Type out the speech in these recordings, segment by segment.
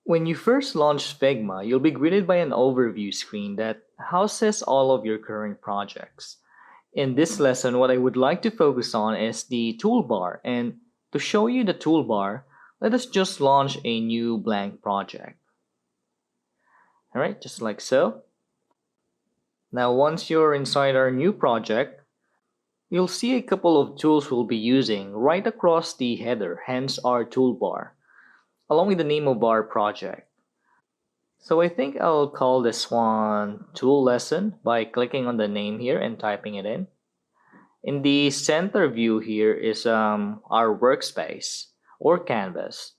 When you first launch Figma, you'll be greeted by an overview screen that houses all of your current projects. In this lesson, what I would like to focus on is the toolbar. And to show you the toolbar, let us just launch a new blank project. All right, just like so. Now, once you're inside our new project, you'll see a couple of tools we'll be using right across the header, hence our toolbar, along with the name of our project. So I think I'll call this one tool lesson by clicking on the name here and typing it in. In the center view here is our workspace or canvas.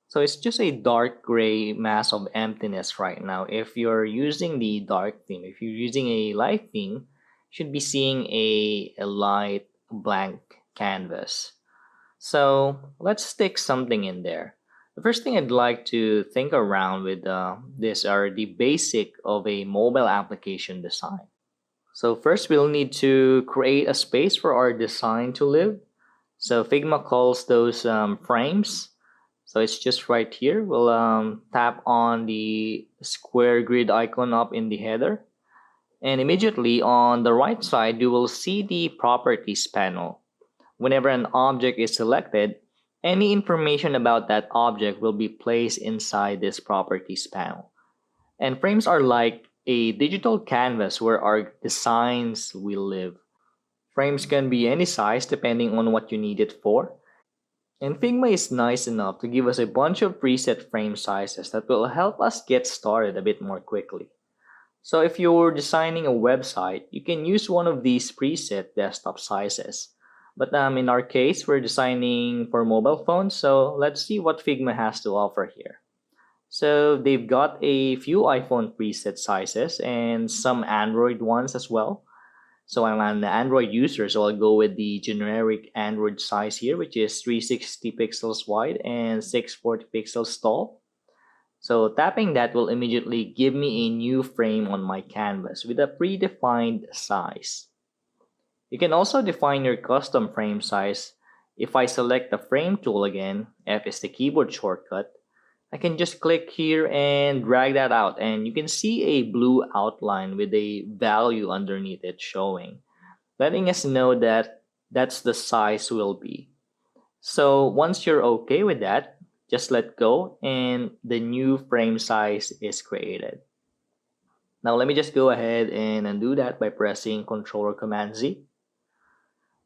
So it's just a dark gray mass of emptiness right now. If you're using the dark theme, if you're using a light theme, you should be seeing a light blank canvas. So let's stick something in there. The first thing I'd like to think around with this are the basic of a mobile application design. So first we'll need to create a space for our design to live. So Figma calls those frames. So it's just right here. We'll tap on the square grid icon up in the header. And immediately on the right side, you will see the properties panel. Whenever an object is selected, any information about that object will be placed inside this properties panel. And frames are like a digital canvas where our designs will live. Frames can be any size depending on what you need it for. And Figma is nice enough to give us a bunch of preset frame sizes that will help us get started a bit more quickly. So if you're designing a website, you can use one of these preset desktop sizes. But in our case, we're designing for mobile phones, so let's see what Figma has to offer here. So they've got a few iPhone preset sizes and some Android ones as well. So I'm an Android user, so I'll go with the generic Android size here, which is 360 pixels wide and 640 pixels tall. So tapping that will immediately give me a new frame on my canvas with a predefined size. You can also define your custom frame size. If I select the frame tool again, F is the keyboard shortcut, I can just click here and drag that out, and you can see a blue outline with a value underneath it showing, letting us know that that's the size will be. So once you're okay with that, just let go and the new frame size is created. Now let me just go ahead and undo that by pressing Ctrl or Command Z.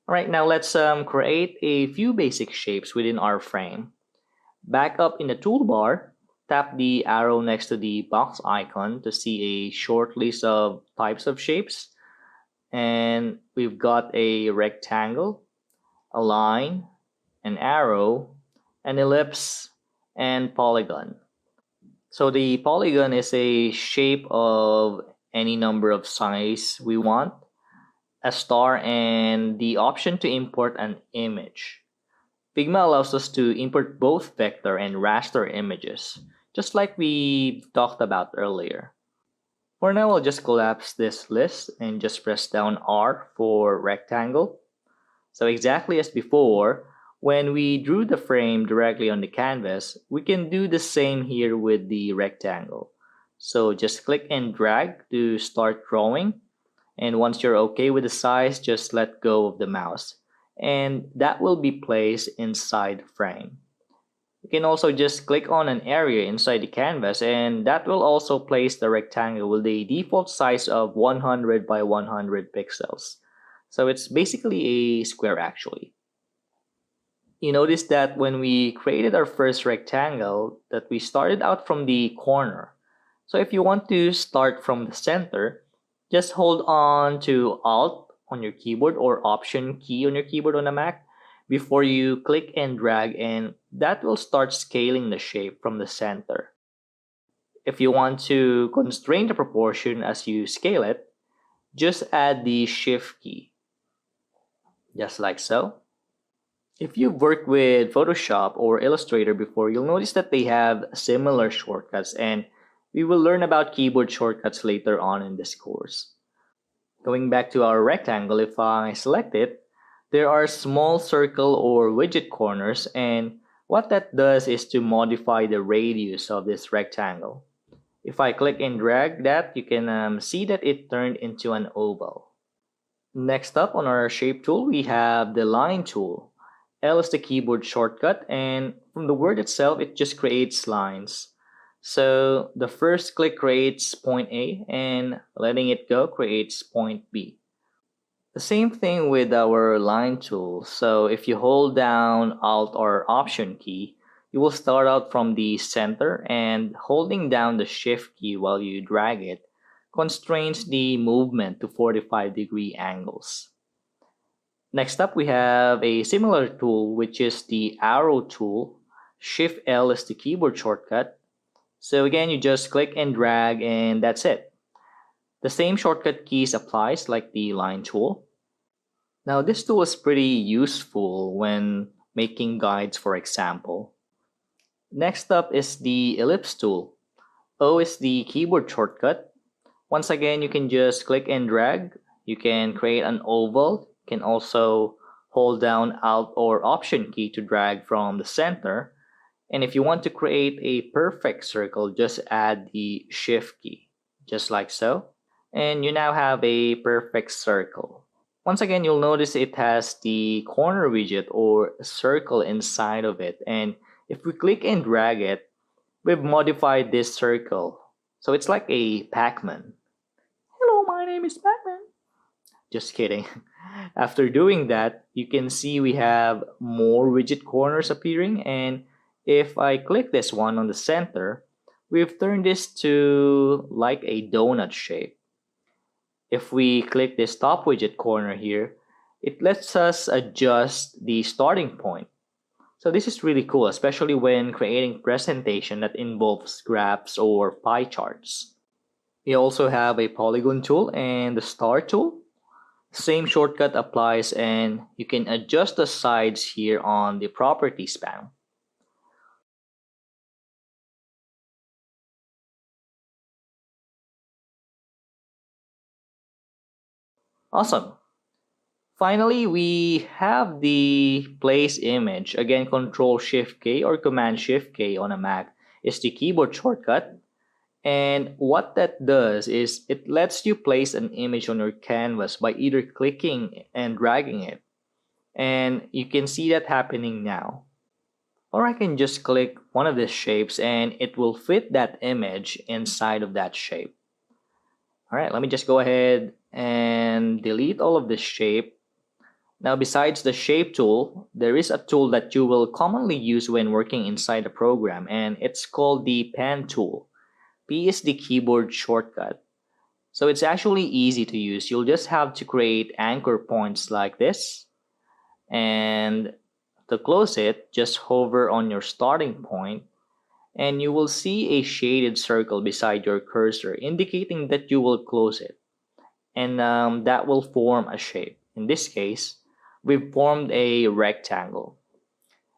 Alright, now let's create a few basic shapes within our frame. Back up in the toolbar, tap the arrow next to the box icon to see a short list of types of shapes. And we've got a rectangle, a line, an arrow, an ellipse, and polygon. So the polygon is a shape of any number of size we want, a star, and the option to import an image. Figma allows us to import both vector and raster images, just like we talked about earlier. For now, I'll just collapse this list and just press down R for rectangle. So exactly as before, when we drew the frame directly on the canvas, we can do the same here with the rectangle. So just click and drag to start drawing. And once you're okay with the size, just let go of the mouse. And that will be placed inside the frame. You can also just click on an area inside the canvas, and that will also place the rectangle with a default size of 100 by 100 pixels. So it's basically a square actually. You notice that when we created our first rectangle, that we started out from the corner. So if you want to start from the center, just hold on to Alt on your keyboard or Option key on your keyboard on a Mac before you click and drag, and that will start scaling the shape from the center. If you want to constrain the proportion as you scale it, just add the Shift key, just like so. If you've worked with Photoshop or Illustrator before, you'll notice that they have similar shortcuts, and we will learn about keyboard shortcuts later on in this course. Going back to our rectangle, if I select it, there are small circle or widget corners, and What that does is to modify the radius of this rectangle. If I click and drag that, you can see that it turned into an oval. Next up on our shape tool, we have the line tool. L is the keyboard shortcut, and from the word itself, it just creates lines. So the first click creates point A, and letting it go creates point B. The same thing with our line tool. So if you hold down Alt or Option key, you will start out from the center, and holding down the Shift key while you drag it constrains the movement to 45-degree angles. Next up, we have a similar tool, which is the arrow tool. Shift L is the keyboard shortcut. So again, you just click and drag, and that's it. The same shortcut keys applies like the line tool. Now this tool is pretty useful when making guides, for example. Next up is the ellipse tool. O is the keyboard shortcut. Once again, you can just click and drag. You can create an oval. You can also hold down Alt or Option key to drag from the center. And if you want to create a perfect circle, just add the Shift key, just like so. And you now have a perfect circle. Once again, you'll notice it has the corner widget or circle inside of it. And if we click and drag it, we've modified this circle. So it's like a Pac-Man. Hello, my name is Pac-Man. Just kidding. After doing that, you can see we have more widget corners appearing. And if I click this one on the center, we've turned this to like a donut shape. If we click this top widget corner here, it lets us adjust the starting point. So this is really cool, especially when creating presentation that involves graphs or pie charts. We also have a polygon tool and the star tool. Same shortcut applies, and you can adjust the sides here on the properties panel. Awesome. Finally, we have the place image. Again, Control Shift K or Command Shift K on a Mac is the keyboard shortcut. And what that does is it lets you place an image on your canvas by either clicking and dragging it. And you can see that happening now. Or I can just click one of these shapes and it will fit that image inside of that shape. All right, let me just go ahead and delete all of this shape. Now, besides the shape tool, there is a tool that you will commonly use when working inside a program, and it's called the pen tool. P is the keyboard shortcut. So it's actually easy to use. You'll just have to create anchor points like this. And to close it, just hover on your starting point, and you will see a shaded circle beside your cursor, indicating that you will close it. And that will form a shape. In this case, we've formed a rectangle.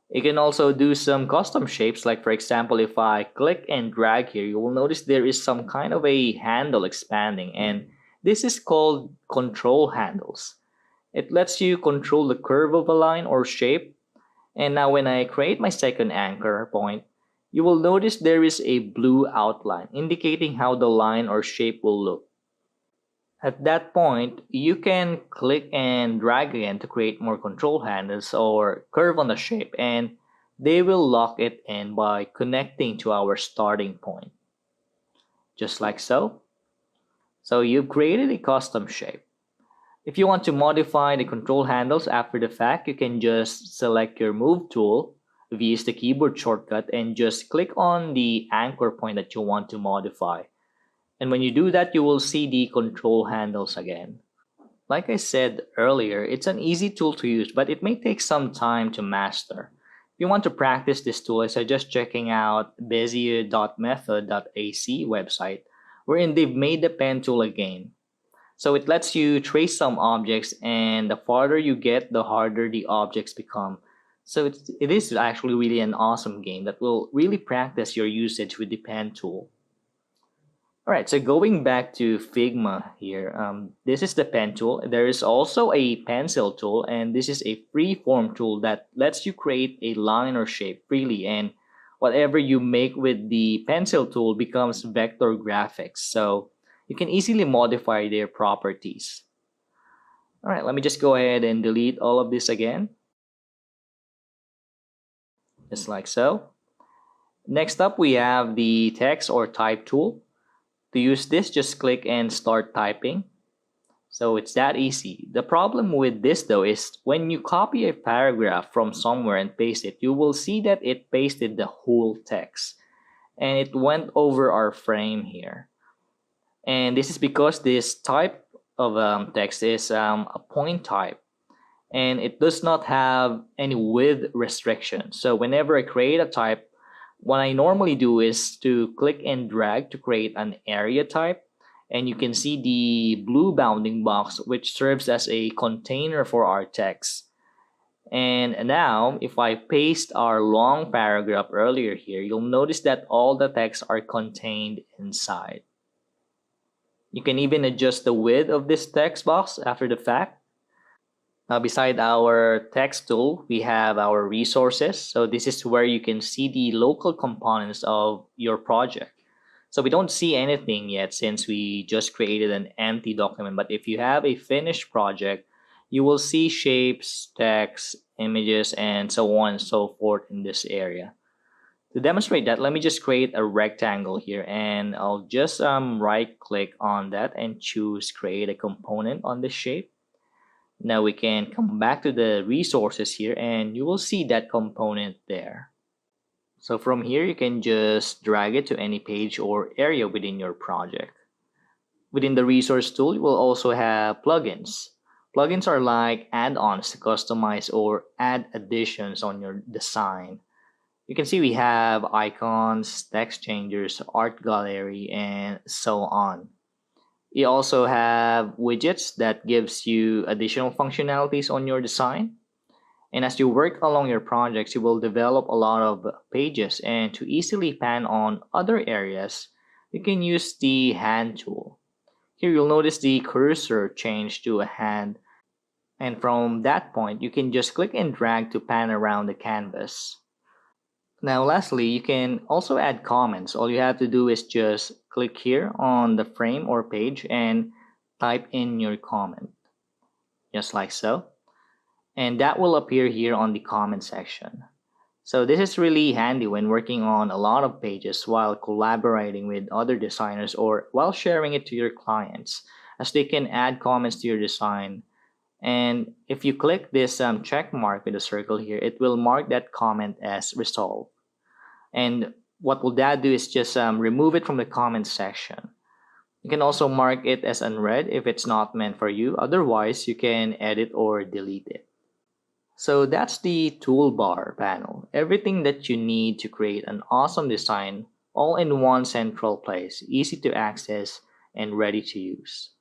You can also do some custom shapes, like for example, if I click and drag here, you will notice there is some kind of a handle expanding, and this is called control handles. It lets you control the curve of a line or shape. And now when I create my second anchor point, you will notice there is a blue outline indicating how the line or shape will look. At that point, you can click and drag again to create more control handles or curve on the shape, and they will lock it in by connecting to our starting point. Just like so. So you've created a custom shape. If you want to modify the control handles after the fact, you can just select your Move tool, V is the keyboard shortcut, and just click on the anchor point that you want to modify. And when you do that, you will see the control handles again. Like I said earlier, it's an easy tool to use, but it may take some time to master. If you want to practice this tool, I suggest checking out bezier.method.ac website, wherein they've made the pen tool a game. So it lets you trace some objects, and the farther you get, the harder the objects become. So it is actually really an awesome game that will really practice your usage with the pen tool. All right, so going back to Figma here, this is the pen tool. There is also a pencil tool, and this is a free form tool that lets you create a line or shape freely. And whatever you make with the pencil tool becomes vector graphics. So you can easily modify their properties. All right, let me just go ahead and delete all of this again, just like so. Next up, we have the text or type tool. To use this, just click and start typing. So it's that easy. The problem with this though is when you copy a paragraph from somewhere and paste it, you will see that it pasted the whole text and it went over our frame here. And this is because this type of text is a point type and it does not have any width restriction. So whenever I create a type, what I normally do is to click and drag to create an area type. And you can see the blue bounding box, which serves as a container for our text. And now, if I paste our long paragraph earlier here, you'll notice that all the text are contained inside. You can even adjust the width of this text box after the fact. Now, beside our text tool, we have our resources. So this is where you can see the local components of your project. So we don't see anything yet since we just created an empty document. But if you have a finished project, you will see shapes, text, images, and so on and so forth in this area. To demonstrate that, let me just create a rectangle here and I'll just right click on that and choose create a component on this shape. Now we can come back to the resources here and you will see that component there. So from here, you can just drag it to any page or area within your project. Within the resource tool, you will also have plugins. Plugins are like add-ons to customize or add additions on your design. You can see we have icons, text changers, art gallery, and so on. You also have widgets that gives you additional functionalities on your design. And as you work along your projects, you will develop a lot of pages. And to easily pan on other areas, you can use the hand tool. Here you'll notice the cursor change to a hand. And from that point, you can just click and drag to pan around the canvas. Now, lastly, you can also add comments. All you have to do is just click here on the frame or page and type in your comment, just like so. And that will appear here on the comment section. So this is really handy when working on a lot of pages while collaborating with other designers or while sharing it to your clients, as they can add comments to your design. And if you click this check mark with a circle here, it will mark that comment as resolved. And what will that do is just remove it from the comment section. You can also mark it as unread if it's not meant for you. Otherwise, you can edit or delete it. So that's the toolbar panel. Everything that you need to create an awesome design all in one central place, easy to access and ready to use.